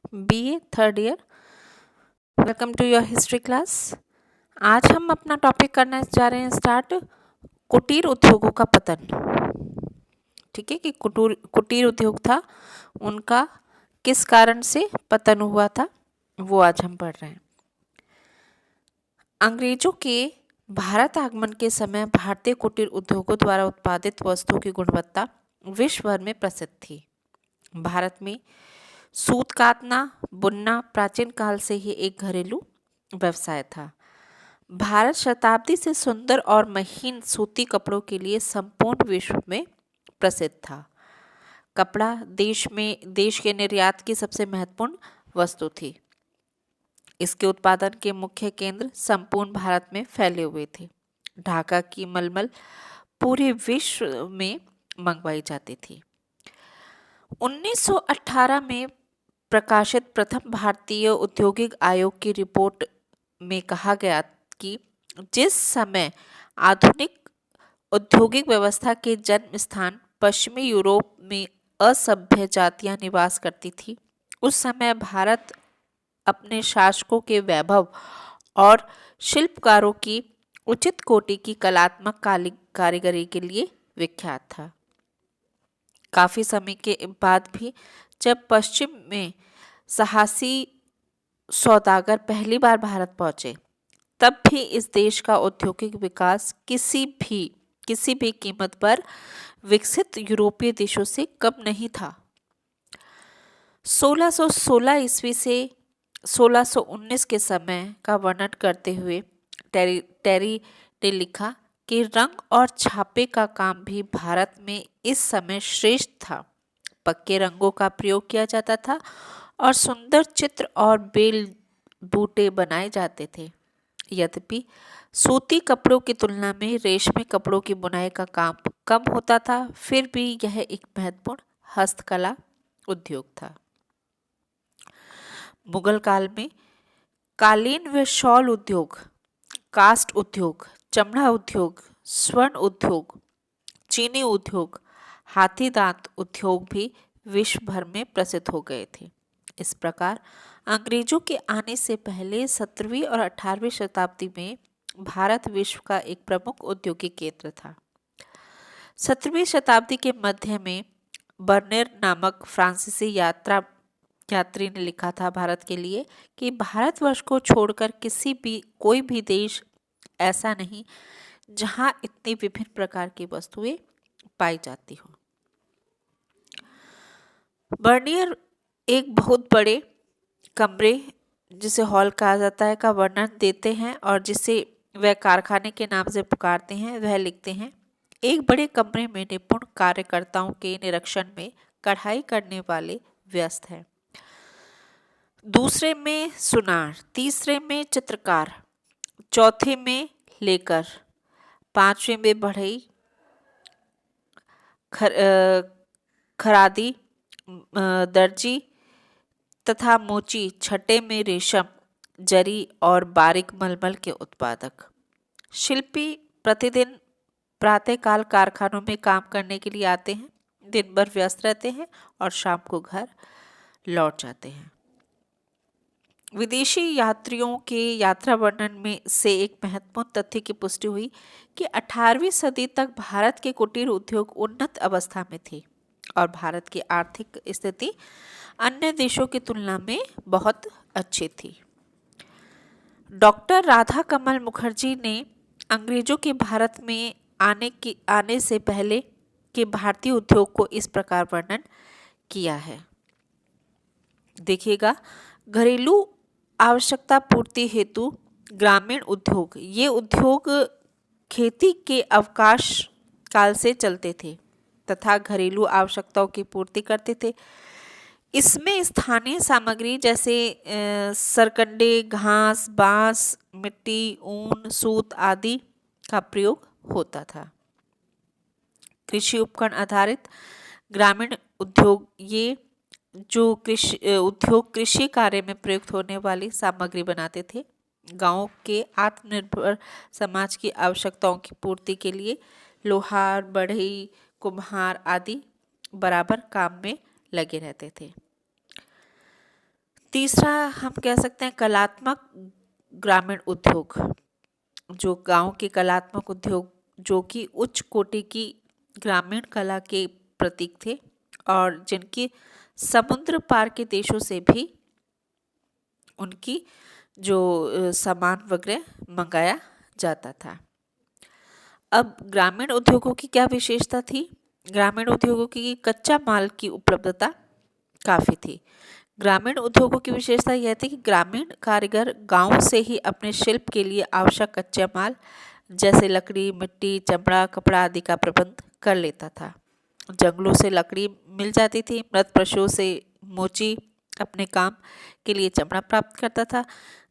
BA third year. Welcome to your history class. आज हम अपना टॉपिक करना जा रहे हैं स्टार्ट, कुटीर उद्योगों का पतन। ठीक है, कि कुटीर उद्योग था, उनका किस कारण से पतन हुआ था, वो आज हम पढ़ रहे हैं। अंग्रेजों के भारत आगमन के समय भारतीय कुटीर उद्योगों द्वारा उत्पादित वस्तुओं की गुणवत्ता विश्व भर में प्रसिद्ध थी। भारत में सूत कातना, बुनना प्राचीन काल से ही एक घरेलू व्यवसाय था। भारत शताब्दी से सुंदर और महीन सूती कपड़ों के लिए संपूर्ण विश्व में प्रसिद्ध था। कपड़ा देश के निर्यात की सबसे महत्वपूर्ण वस्तु थी। इसके उत्पादन के मुख्य केंद्र संपूर्ण भारत में फैले हुए थे। ढाका की मलमल पूरे विश्व में मंगवाई जाती थी। 1918 में प्रकाशित प्रथम भारतीय औद्योगिक आयोग की रिपोर्ट में कहा गया कि जिस समय आधुनिक औद्योगिक व्यवस्था के जन्म स्थान पश्चिमी यूरोप में असभ्य जातियां निवास करती थी, उस समय भारत अपने शासकों के वैभव और शिल्पकारों की उचित कोटि की कलात्मक कारीगरी के लिए विख्यात था। काफी समय के बाद भी जब पश्चिम में साहसी सौदागर पहली बार भारत पहुंचे, तब भी इस देश का औद्योगिक विकास किसी भी कीमत पर विकसित यूरोपीय देशों से कम नहीं था। 1616 ईस्वी से 1619 के समय का वर्णन करते हुए टेरी ने लिखा कि रंग और छापे का काम भी भारत में इस समय श्रेष्ठ था। पक्के रंगों का प्रयोग किया जाता था और सुंदर चित्र और बेल बूटे बनाए जाते थे। यद्यपि सूती कपड़ों की तुलना में रेशमी कपड़ों की बुनाई का काम कम होता था, फिर भी यह एक महत्वपूर्ण हस्तकला उद्योग था। मुगल काल में कालीन व शॉल उद्योग, कास्ट उद्योग, चमड़ा उद्योग, स्वर्ण उद्योग, चीनी उद्योग, हाथी दांत उद्योग भी विश्व भर में प्रसिद्ध हो गए थे। इस प्रकार अंग्रेजों के आने से पहले 17वीं और 18वीं शताब्दी में भारत विश्व का एक प्रमुख औद्योगिक केंद्र था। 17वीं शताब्दी के मध्य में बर्नेर नामक फ्रांसीसी यात्री ने लिखा था भारत के लिए कि भारतवर्ष को छोड़कर कोई भी देश ऐसा नहीं जहां इतनी विभिन्न प्रकार की वस्तुएं पाई जाती हो। बर्नियर एक बहुत बड़े कमरे, जिसे हॉल कहा जाता है, का वर्णन देते हैं और जिसे वह कारखाने के नाम से पुकारते हैं। वह लिखते हैं, एक बड़े कमरे में निपुण कार्यकर्ताओं के निरीक्षण में कढ़ाई करने वाले व्यस्त हैं, दूसरे में सुनार, तीसरे में चित्रकार, चौथे में लेकर, पांचवें में बढ़ई, खरादी, दर्जी तथा मोची, छठे में रेशम, जरी और बारीक मलमल के उत्पादक। शिल्पी प्रतिदिन प्रातःकाल कारखानों में काम करने के लिए आते हैं, दिन भर व्यस्त रहते हैं और शाम को घर लौट जाते हैं। विदेशी यात्रियों के यात्रा वर्णन में से एक महत्वपूर्ण तथ्य की पुष्टि हुई कि 18वीं सदी तक भारत के कुटीर उद्योग उन्नत अवस्था में थे और भारत की आर्थिक स्थिति अन्य देशों की तुलना में बहुत अच्छी थी। डॉक्टर राधा कमल मुखर्जी ने अंग्रेजों के भारत में आने से पहले के भारतीय उद्योग को इस प्रकार वर्णन किया है। देखिएगा, घरेलू आवश्यकता पूर्ति हेतु ग्रामीण उद्योग, ये उद्योग खेती के अवकाश काल से चलते थे तथा घरेलू आवश्यकताओं की पूर्ति करते थे। इसमें स्थानीय सामग्री जैसे सरकंडे, घास, बांस, मिट्टी, ऊन, सूत आदि का प्रयोग होता था। कृषि उपकरण आधारित ग्रामीण उद्योग, ये जो कृषि कार्य में प्रयुक्त होने वाली सामग्री बनाते थे। गांव के आत्मनिर्भर समाज की आवश्यकताओं की पूर्ति के लिए लोहार, बढ़ई, कुम्हार आदि बराबर काम में लगे रहते थे। तीसरा हम कह सकते हैं कलात्मक ग्रामीण उद्योग, जो गांव के कलात्मक उद्योग जो कि उच्च कोटि की ग्रामीण कला के प्रतीक थे और जिनकी समुद्र पार के देशों से भी उनकी जो सामान वगैरह मंगाया जाता था। अब ग्रामीण उद्योगों की क्या विशेषता थी? ग्रामीण उद्योगों की कच्चा माल की उपलब्धता काफी थी। ग्रामीण उद्योगों की विशेषता यह थी कि ग्रामीण कारीगर गांव से ही अपने शिल्प के लिए आवश्यक कच्चे माल जैसे लकड़ी, मिट्टी, चमड़ा, कपड़ा आदि का प्रबंध कर लेता था। जंगलों से लकड़ी मिल जाती थी, मृत पशुओं से मोची अपने काम के लिए चमड़ा प्राप्त करता था।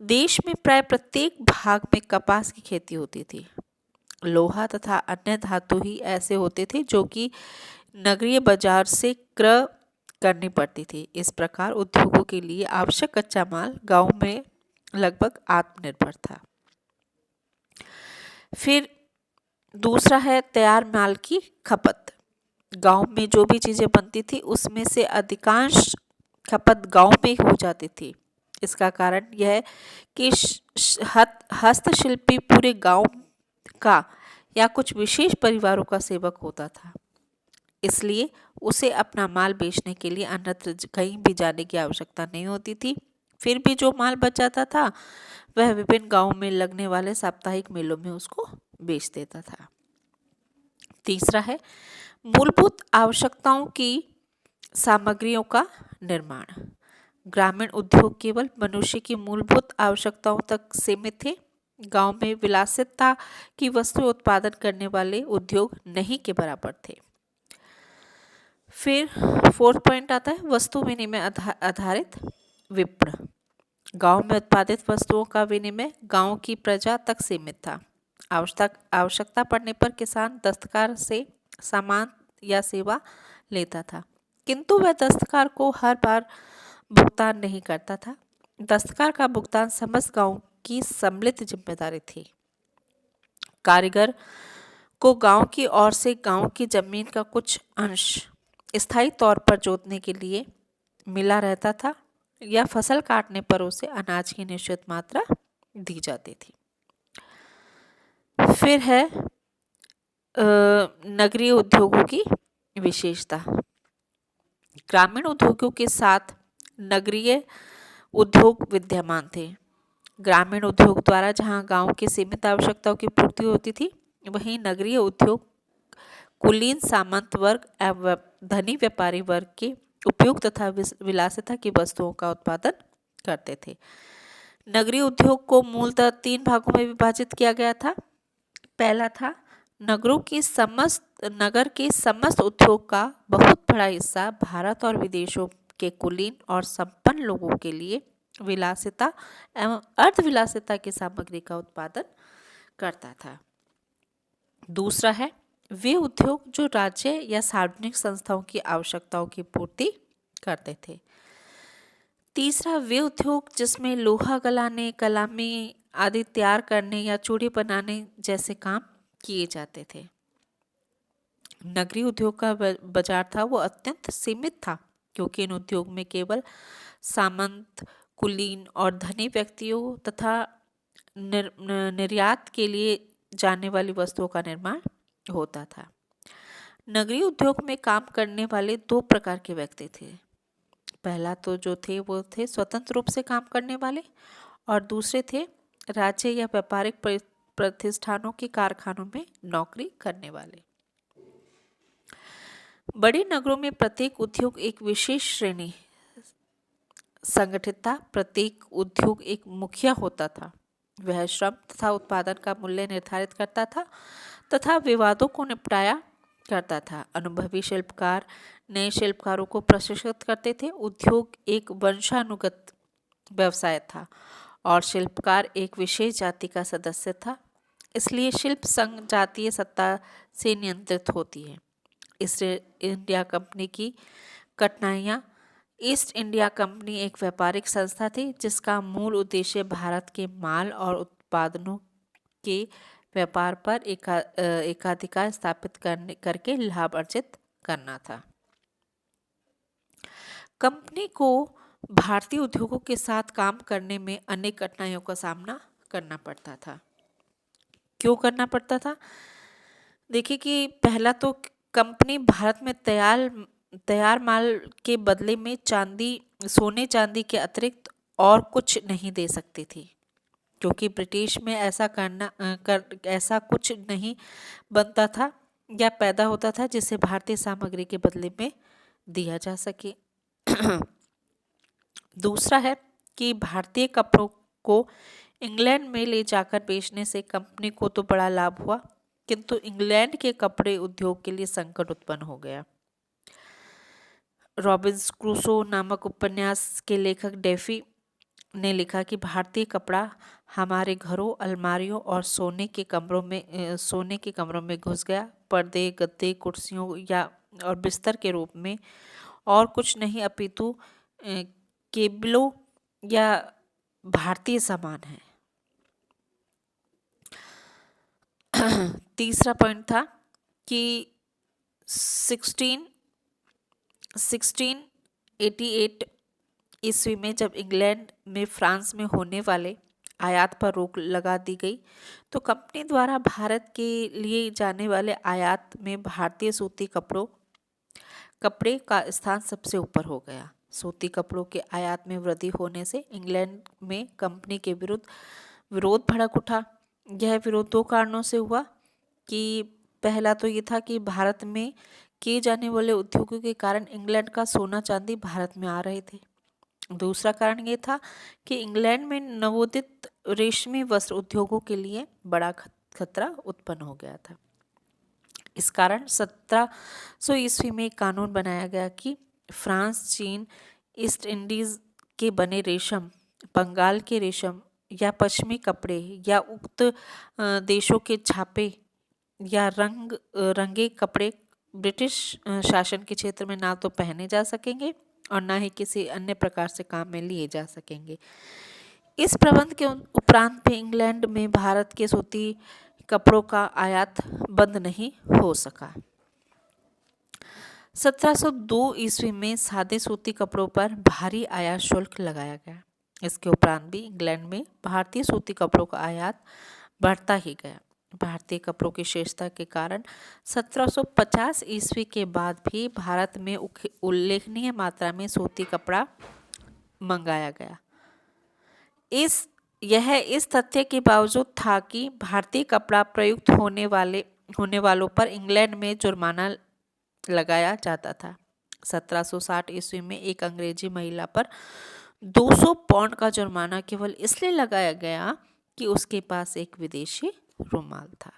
देश में प्राय प्रत्येक भाग में कपास की खेती होती थी। लोहा तथा अन्य धातु ही ऐसे होते थे जो कि नगरीय बाजार से क्रय करनी पड़ती थी। इस प्रकार उद्योगों के लिए आवश्यक कच्चा माल गांव में लगभग आत्मनिर्भर था। फिर दूसरा है तैयार माल की खपत। गांव में जो भी चीजें बनती थी उसमें से अधिकांश खपत गांव में ही हो जाती थी। इसका कारण यह है कि हस्तशिल्पी पूरे गांव का या कुछ विशेष परिवारों का सेवक होता था, इसलिए उसे अपना माल बेचने के लिए अन्यत्र कहीं भी जाने की आवश्यकता नहीं होती थी। फिर भी जो माल बच जाता था वह विभिन्न गांवों में लगने वाले साप्ताहिक मेलों में उसको बेच देता था। तीसरा है मूलभूत आवश्यकताओं की सामग्रियों का निर्माण। ग्रामीण उद्योग केवल मनुष्य की मूलभूत आवश्यकताओं तक सीमित थे। गांव में विलासिता की वस्तु उत्पादन करने वाले उद्योग नहीं के बराबर थे। फिर फोर्थ पॉइंट आता है वस्तु विनिमय आधारित विपणन। गांव में उत्पादित वस्तुओं का विनिमय गांव की प्रजा तक सीमित था। आवश्यकता पड़ने पर किसान दस्तकार से सामान या सेवा लेता था, किंतु वह दस्तकार को हर बार भुगतान नहीं करता था। दस्तकार का भुगतान समस्त गांव की सम्मिलित जिम्मेदारी थी। कारीगर को गांव की ओर से गांव की जमीन का कुछ अंश स्थायी तौर पर जोतने के लिए मिला रहता था या फसल काटने पर उसे अनाज की निश्चित मात्रा दी जाती थी। फिर है नगरीय उद्योगों की विशेषता। ग्रामीण उद्योगों के साथ नगरीय उद्योग विद्यमान थे। ग्रामीण उद्योग द्वारा जहां गांव की सीमित आवश्यकताओं की पूर्ति होती थी, वहीं नगरीय उद्योग कुलीन सामंत वर्ग एवं धनी व्यापारी वर्ग के उपयोग तथा विलासिता की वस्तुओं का उत्पादन करते थे। नगरीय उद्योग को मूलतः 3 भागों में विभाजित किया गया था। पहला था नगर के समस्त उद्योग का बहुत बड़ा हिस्सा भारत और विदेशों के कुलीन और संपन्न लोगों के लिए विलासिता एवं अर्धविलासिता की सामग्री का उत्पादन करता था। दूसरा है वे उद्योग जो राज्य या सार्वजनिक संस्थाओं की आवश्यकताओं की पूर्ति करते थे। तीसरा वे उद्योग जिसमें लोहा गलाने, कलामी आदि तैयार करने या चूड़ी बनाने जैसे काम किए जाते थे। नगरीय उद्योग का बाजार था वो अत्यंत सीमित था, क्योंकि इन उद्योग में केवल सामंत, कुलीन और धनी व्यक्तियों तथा निर्यात के लिए जाने वाली वस्तुओं का निर्माण होता था। नगरीय उद्योग में काम करने वाले 2 प्रकार के व्यक्ति थे। पहला तो जो थे वो थे स्वतंत्र रूप से काम करने वाले, और दूसरे थे राज्य या व्यापारिक प्रतिष्ठानों के कारखानों में नौकरी करने वाले। बड़े नगरों में प्रत्येक उद्योग एक विशेष श्रेणी संगठित था। प्रत्येक उद्योग एक मुखिया होता था। वह श्रम तथा उत्पादन का मूल्य निर्धारित करता था तथा विवादों को निपटाया करता था। अनुभवी शिल्पकार नए शिल्पकारों को प्रशिक्षित करते थे। उद्योग एक वंशानुगत व्यवसाय था और शिल्पकार एक विशेष जाति का सदस्य था, इसलिए शिल्प संघ जातीय सत्ता से नियंत्रित होती है। ईस्ट इंडिया कंपनी की कठिनाइयाँ। ईस्ट इंडिया कंपनी एक व्यापारिक संस्था थी जिसका मूल उद्देश्य भारत के माल और उत्पादनों के व्यापार पर एकाधिकार स्थापित करके लाभ अर्जित करना था। कंपनी को भारतीय उद्योगों के साथ काम करने में अनेक कठिनाइयों का सामना करना पड़ता था। क्यों करना पड़ता था? देखिए कि पहला तो कंपनी भारत में तैयार तैयार माल के बदले में सोने चांदी के अतिरिक्त और कुछ नहीं दे सकती थी, क्योंकि ब्रिटिश में ऐसा कुछ नहीं बनता था या पैदा होता था जिसे भारतीय सामग्री के बदले में दिया जा सके। दूसरा है कि भारतीय कपड़ों को इंग्लैंड में ले जाकर बेचने से कंपनी को तो बड़ा लाभ हुआ, किंतु इंग्लैंड के कपड़े उद्योग के लिए संकट उत्पन्न हो गया। रॉबिन्स क्रूसो नामक उपन्यास के लेखक डेफी ने लिखा कि भारतीय कपड़ा हमारे घरों, अलमारियों और सोने के कमरों में घुस गया। पर्दे, गद्दे, कुर्सियों या और बिस्तर के रूप में और कुछ नहीं, अपितु केबलों या भारतीय सामान है। तीसरा पॉइंट था कि 1688 ईस्वी में जब इंग्लैंड में फ्रांस में होने वाले आयात पर रोक लगा दी गई, तो कंपनी द्वारा भारत के लिए जाने वाले आयात में भारतीय सूती कपड़े का स्थान सबसे ऊपर हो गया। सूती कपड़ों के आयात में वृद्धि होने से इंग्लैंड में कंपनी के विरुद्ध विरोध भड़क उठा। यह विरोध दो कारणों से हुआ कि पहला तो ये था कि भारत में किए जाने वाले उद्योगों के कारण इंग्लैंड का सोना चांदी भारत में आ रहे थे। दूसरा कारण ये था कि इंग्लैंड में नवोदित रेशमी वस्त्र उद्योगों के लिए बड़ा खतरा उत्पन्न हो गया था। इस कारण 1700 ईस्वी में एक कानून बनाया गया कि फ्रांस, चीन, ईस्ट इंडीज के बने रेशम, बंगाल के रेशम या पश्चिमी कपड़े या उक्त देशों के छापे या रंगे कपड़े ब्रिटिश शासन के क्षेत्र में ना तो पहने जा सकेंगे और ना ही किसी अन्य प्रकार से काम में लिए जा सकेंगे। इस प्रबंध के उपरांत भी इंग्लैंड में भारत के सूती कपड़ों का आयात बंद नहीं हो सका। 1702 ईस्वी में सादे सूती कपड़ों पर भारी आयात शुल्क लगाया गया। इसके उपरांत भी इंग्लैंड में भारतीय सूती कपड़ों का आयात बढ़ता ही गया। भारतीय कपड़ों की श्रेष्ठता के कारण 1750 ईस्वी के बाद भी भारत में उल्लेखनीय मात्रा में सूती कपड़ा मंगाया गया। यह इस तथ्य के बावजूद था कि भारतीय कपड़ा प्रयुक्त होने वालों पर इंग्लैंड में जुर्माना लगाया जाता था। 1760 ईस्वी में एक अंग्रेजी महिला पर 200 पाउंड का जुर्माना केवल इसलिए लगाया गया कि उसके पास एक विदेशी रुमाल था।